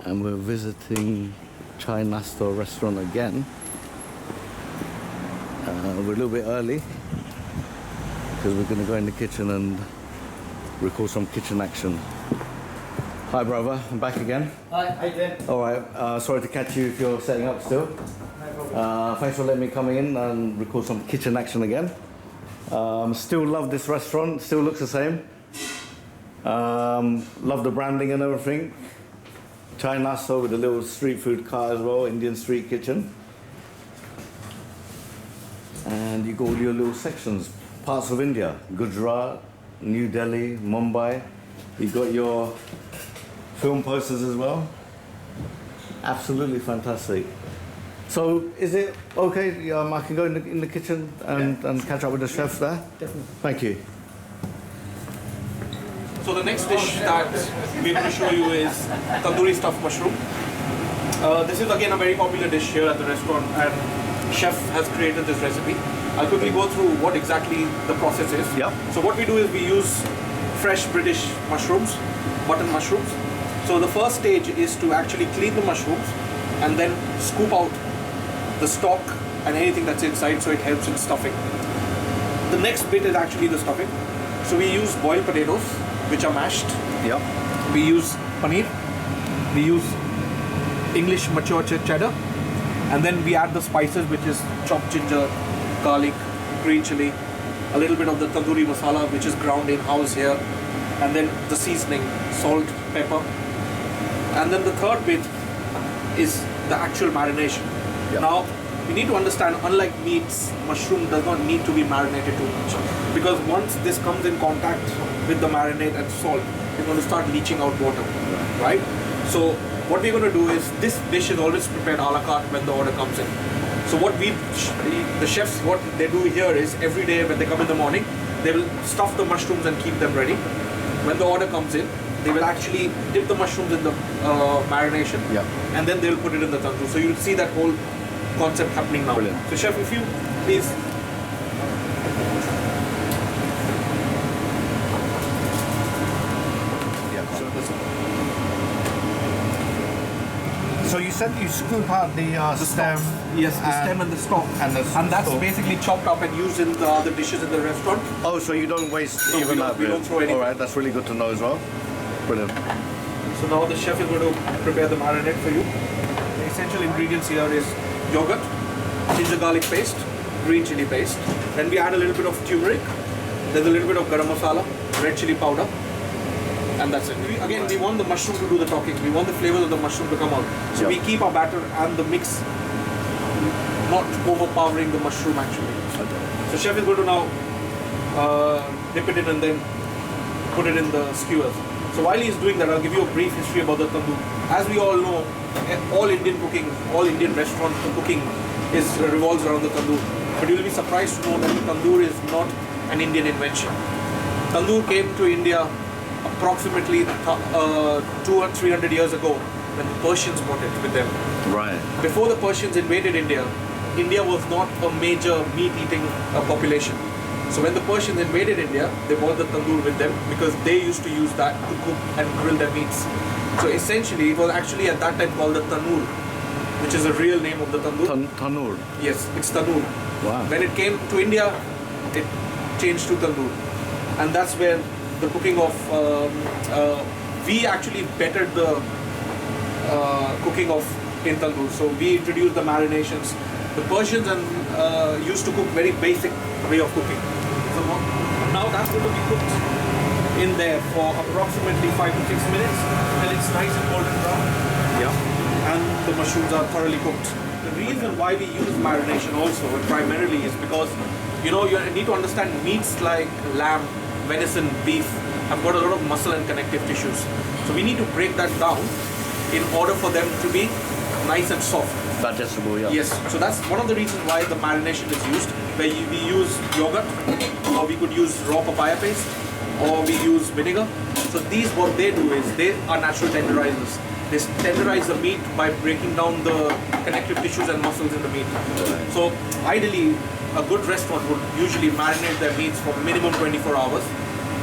and we're visiting Chai Naasto restaurant again. We're a little bit early because we're going to go in the kitchen and record some kitchen action. Hi brother, I'm back again. Hi, how you doing? Alright, sorry to catch you if you're setting up still. No problem. Thanks for letting me come in and record some kitchen action again. Still love this restaurant, still looks the same. Love the branding and everything. Chai Naasto with a little street food car as well, Indian street kitchen. And you got all your little sections, parts of India, Gujarat, New Delhi, Mumbai. You got your film posters as well. Absolutely fantastic. So is it okay, I can go in the kitchen and catch up with the chef there? Definitely. Thank you. So the next dish that we're going to show you is Tandoori Stuffed Mushroom. This is again a very popular dish here at the restaurant, and chef has created this recipe. I'll quickly go through what exactly the process is. Yeah. So what we do is we use fresh British mushrooms, button mushrooms. So the first stage is to actually clean the mushrooms and then scoop out the stalk and anything that's inside, so it helps in stuffing. The next bit is actually the stuffing. So we use boiled potatoes, which are mashed. Yeah. We use paneer. We use English mature cheddar. And then we add the spices, which is chopped ginger, garlic, green chilli, a little bit of the Tandoori Masala, which is ground in-house here. And then the seasoning, salt, pepper. And then the third bit is the actual marination. Yeah. Now, you need to understand, unlike meats, mushroom does not need to be marinated too much. Because once this comes in contact with the marinade and salt, it's going to start leaching out water, right? So what we're going to do is, this dish is always prepared a la carte when the order comes in. So what the chefs, what they do here is, every day when they come in the morning, they will stuff the mushrooms and keep them ready. When the order comes in, they will actually dip the mushrooms in the marination, and then they'll put it in the tandoor. So you'll see that whole concept happening now. Brilliant. So chef, if you please. So you said you scoop out the stem. Yes, the stem and the stalk. And that's stalk. basically chopped up and used in the other dishes in the restaurant. Oh, so you don't waste No, even that we bit. don't throw anything. All right, that's really good to know as well. Brilliant. So now the chef is going to prepare the marinade for you. The essential ingredients here is yogurt, ginger garlic paste, green chili paste. Then we add a little bit of turmeric. There's a little bit of garam masala, red chili powder. And that's it. Again, we want the mushroom to do the talking. We want the flavors of the mushroom to come out. So we keep our batter and the mix not overpowering the mushroom actually. Okay. So chef is going to now dip it in and then put it in the skewers. So while he's doing that, I'll give you a brief history about the tandoor. As we all know, all Indian cooking, all Indian restaurant cooking revolves around the tandoor. But you'll be surprised to know that the tandoor is not an Indian invention. Tandoor came to India approximately 200 or 300 years ago when the Persians brought it with them. Right. Before the Persians invaded India, India was not a major meat-eating population. So when the Persians invaded India, they brought the tandoor with them because they used to use that to cook and grill their meats. So essentially, it was actually at that time called the tandoor, which is the real name of the tandoor. Tandoor. Yes, it's tandoor. Wow. When it came to India, it changed to tandoor. And that's where the cooking of, we actually bettered the cooking of in tandoor. So we introduced the marinations. The Persians used to cook very basic way of cooking. So now that's going to be cooked in there for approximately 5 to 6 minutes till it's nice and golden brown. Yeah. And the mushrooms are thoroughly cooked. The reason why we use marination also primarily is because you need to understand meats like lamb, venison, beef have got a lot of muscle and connective tissues. So we need to break that down in order for them to be nice and soft. Digestible, yeah. Yes, so that's one of the reasons why the marination is used, where we use yogurt, or we could use raw papaya paste, or we use vinegar. So these, what they do is, they are natural tenderizers. They tenderize the meat by breaking down the connective tissues and muscles in the meat. So ideally, a good restaurant would usually marinate their meats for minimum 24 hours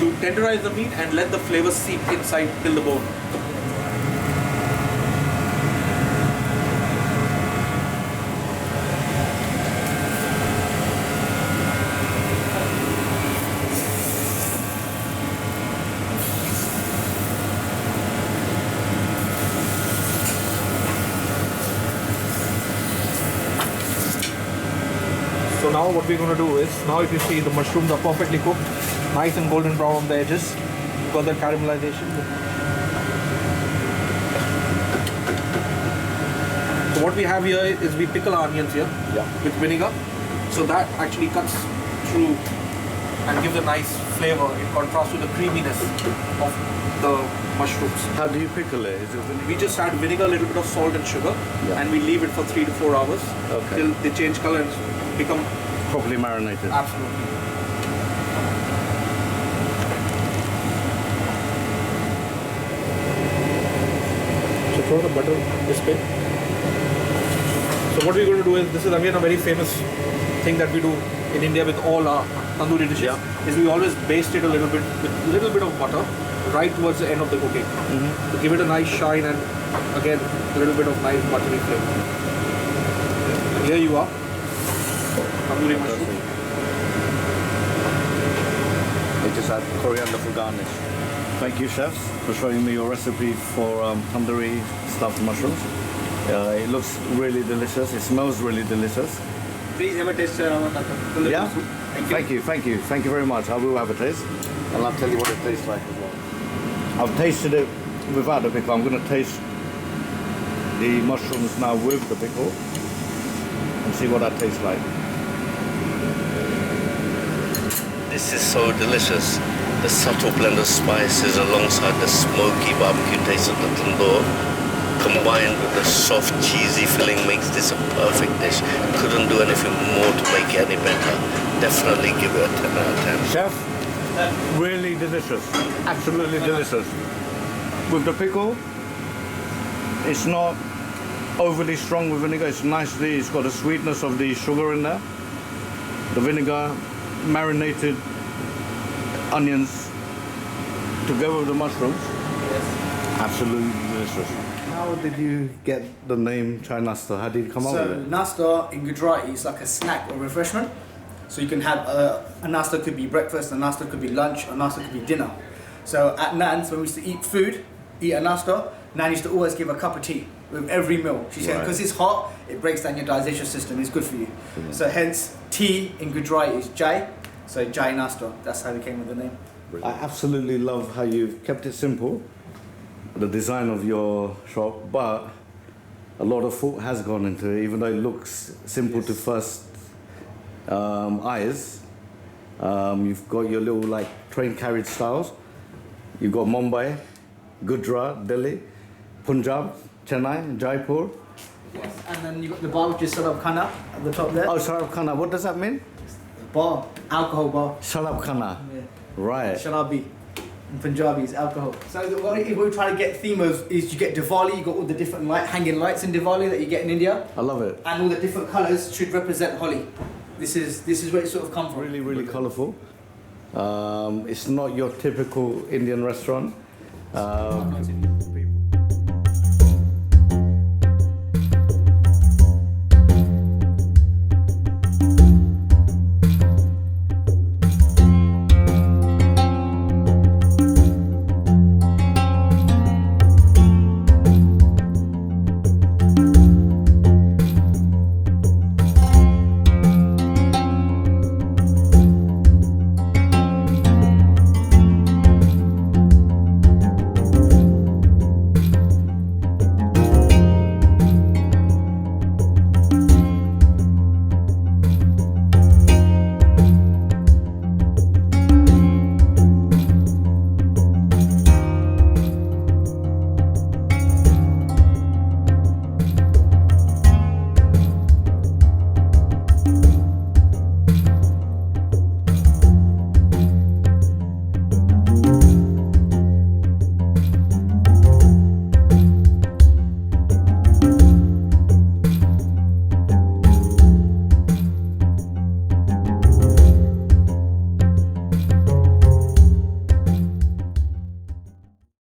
to tenderize the meat and let the flavors seep inside till the bone. now what we're going to do is, now if you see the mushrooms are perfectly cooked, nice and golden brown on the edges. You've got that caramelization. So what we have here is we pickle our onions here with vinegar. So that actually cuts through and gives a nice flavor in contrast to the creaminess of the mushrooms. How do you pickle it? Is it vinegar? We just add vinegar, a little bit of salt and sugar, and we leave it for 3 to 4 hours till they change color and become properly marinated? Absolutely. So throw the butter this way. So what we're going to do is, this is again a very famous thing that we do in India with all our tandoori dishes, is we always baste it a little bit with a little bit of butter right towards the end of the cooking to give it a nice shine and again a little bit of nice buttery flavor. And here you are, tandoori mushroom. They just add coriander for garnish. Thank you, chefs, for showing me your recipe for tandoori stuffed mushrooms. It looks really delicious. It smells really delicious. Please have a taste, tandoori Yeah? mushroom. Thank you very much. I will have a taste, and I'll tell you what it tastes like as well. I've tasted it without the pickle. I'm going to taste the mushrooms now with the pickle and see what that tastes like. This is so delicious. The subtle blend of spices alongside the smoky barbecue taste of the tandoor, combined with the soft cheesy filling, makes this a perfect dish. Couldn't do anything more to make it any better. Definitely give it a 10 out of 10. Chef, really delicious. Absolutely delicious. With the pickle, it's not overly strong with vinegar. It's nicely, it's got the sweetness of the sugar in there. The vinegar, marinated onions together with the mushrooms. Yes. Absolutely delicious. How did you get the name Chai Naasto? How did you come up with it? Naasto in Gujarati is like a snack or refreshment. So you can have a Naasto could be breakfast, a Naasto could be lunch, a Naasto could be dinner. So at Nan's, when we used to eat food, eat a Naasto, Nan used to always give a cup of tea with every meal. She said, because it's hot, it breaks down your digestion system, it's good for you. So hence, tea in Gujarati is Jai, so Jai Naasto. That's how we came with the name. I absolutely love how you've kept it simple, the design of your shop, but a lot of thought has gone into it, even though it looks simple to first eyes. You've got your little like train carriage styles. You've got Mumbai, Gujarat, Delhi, Punjab, Chennai, Jaipur. Yes. And then you got the bar, which is Sharab Khana at the top there. Oh, Sharab Khana, what does that mean? Bar, alcohol bar. Sharab Khana. Yeah. Right. Sharabi. In Punjabi is alcohol. So what we're trying to get theme of is you get Diwali, you got all the different hanging lights in Diwali that you get in India. I love it. And all the different colours should represent Holi. This is where it sort of come from. Really, really colourful. It's not your typical Indian restaurant.